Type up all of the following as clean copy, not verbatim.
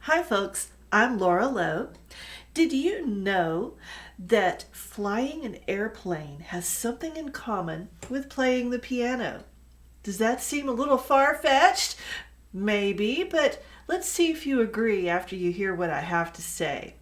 Hi folks, I'm Laura Lowe. Did you know that flying an airplane has something in common with playing the piano? Does that seem a little far-fetched? Maybe, but let's see if you agree after you hear what I have to say.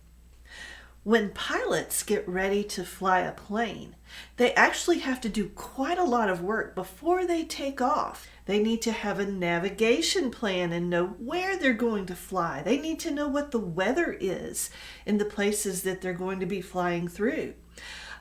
When pilots get ready to fly a plane, they actually have to do quite a lot of work before they take off. They need to have a navigation plan and know where they're going to fly. They need to know what the weather is in the places that they're going to be flying through.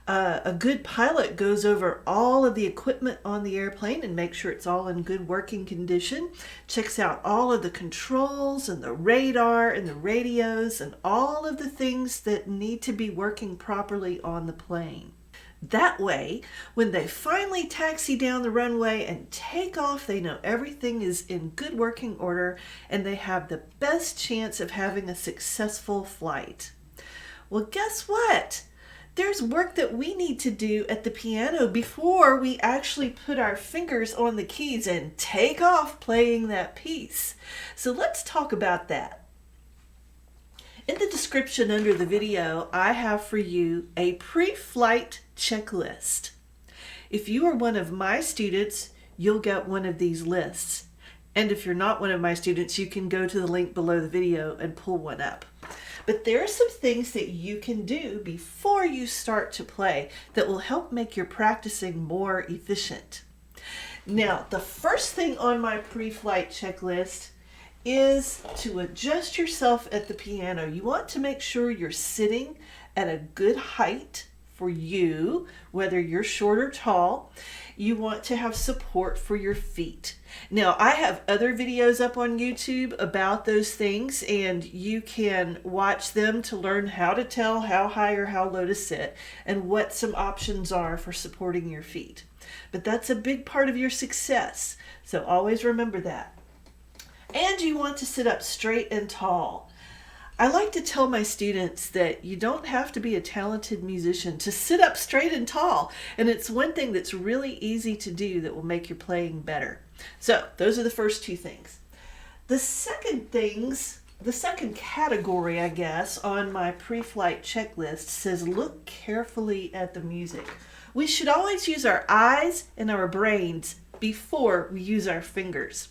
A good pilot goes over all of the equipment on the airplane and makes sure it's all in good working condition, checks out all of the controls and the radar and the radios and all of the things that need to be working properly on the plane. That way, when they finally taxi down the runway and take off, they know everything is in good working order and they have the best chance of having a successful flight. Well, guess what? There's work that we need to do at the piano before we actually put our fingers on the keys and take off playing that piece. So let's talk about that. In the description under the video, I have for you a pre-flight checklist. If you are one of my students, you'll get one of these lists. And if you're not one of my students, you can go to the link below the video and pull one up. But there are some things that you can do before you start to play that will help make your practicing more efficient. Now, the first thing on my pre-flight checklist is to adjust yourself at the piano. You want to make sure you're sitting at a good height for you, whether you're short or tall. You want to have support for your feet. Now, I have other videos up on YouTube about those things, and you can watch them to learn how to tell how high or how low to sit and what some options are for supporting your feet. But that's a big part of your success, so always remember that. And you want to sit up straight and tall. I like to tell my students that you don't have to be a talented musician to sit up straight and tall. And it's one thing that's really easy to do that will make your playing better. So those are the first two things. The second category, I guess, on my pre-flight checklist says look carefully at the music. We should always use our eyes and our brains before we use our fingers.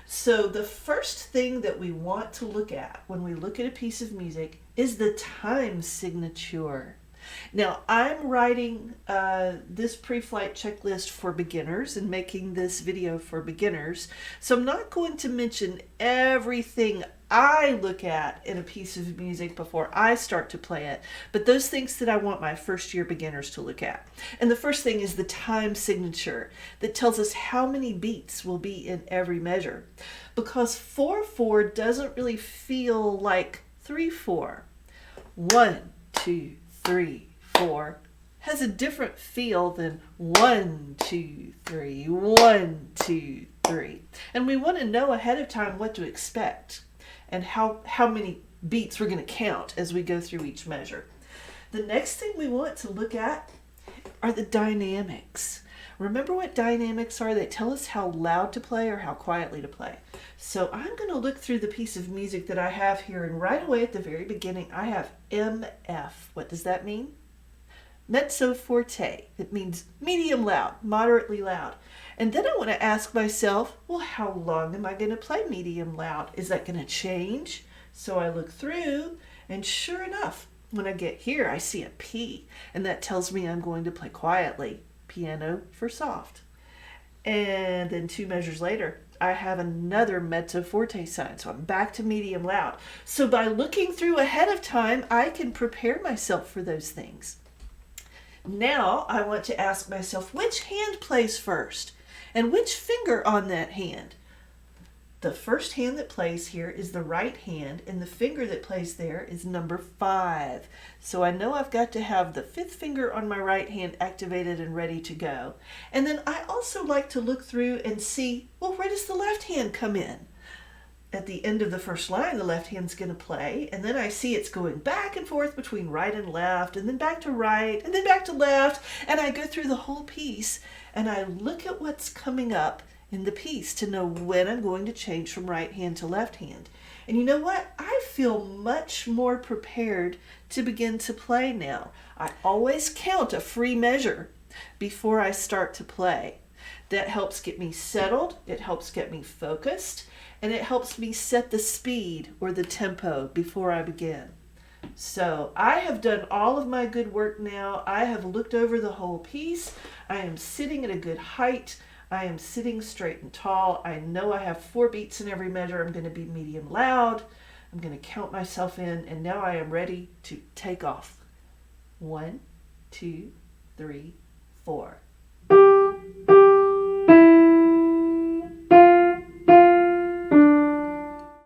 So the first thing that we want to look at when we look at a piece of music is the time signature. Now, I'm writing this pre-flight checklist for beginners and making this video for beginners. So I'm not going to mention everything I look at in a piece of music before I start to play it, but those things that I want my first year beginners to look at. And the first thing is the time signature that tells us how many beats will be in every measure. Because 4/4 doesn't really feel like 3/4. 1, 2, 3, 4 has a different feel than 1, 2, 3, 1, 2, 3. And we want to know ahead of time what to expect and how many beats we're going to count as we go through each measure. The next thing we want to look at are the dynamics. Remember what dynamics are? They tell us how loud to play or how quietly to play. So I'm going to look through the piece of music that I have here, and right away at the very beginning I have MF. What does that mean? Mezzo forte. It means medium loud, moderately loud. And then I want to ask myself, well, how long am I going to play medium loud? Is that going to change? So I look through, and sure enough, when I get here, I see a P, and that tells me I'm going to play quietly, piano for soft. And then 2 measures later, I have another mezzo forte sign, so I'm back to medium loud. So by looking through ahead of time, I can prepare myself for those things. Now I want to ask myself, which hand plays first? And which finger on that hand? The first hand that plays here is the right hand, and the finger that plays there is number 5. So I know I've got to have the 5th finger on my right hand activated and ready to go. And then I also like to look through and see, well, where does the left hand come in? At the end of the first line, the left hand's going to play, and then I see it's going back and forth between right and left, and then back to right, and then back to left, and I go through the whole piece, and I look at what's coming up in the piece to know when I'm going to change from right hand to left hand. And you know what? I feel much more prepared to begin to play now. I always count a free measure before I start to play. That helps get me settled, it helps get me focused, and it helps me set the speed or the tempo before I begin. So I have done all of my good work now. I have looked over the whole piece. I am sitting at a good height. I am sitting straight and tall. I know I have 4 beats in every measure. I'm going to be medium loud. I'm going to count myself in, and now I am ready to take off. 1, 2, 3, 4.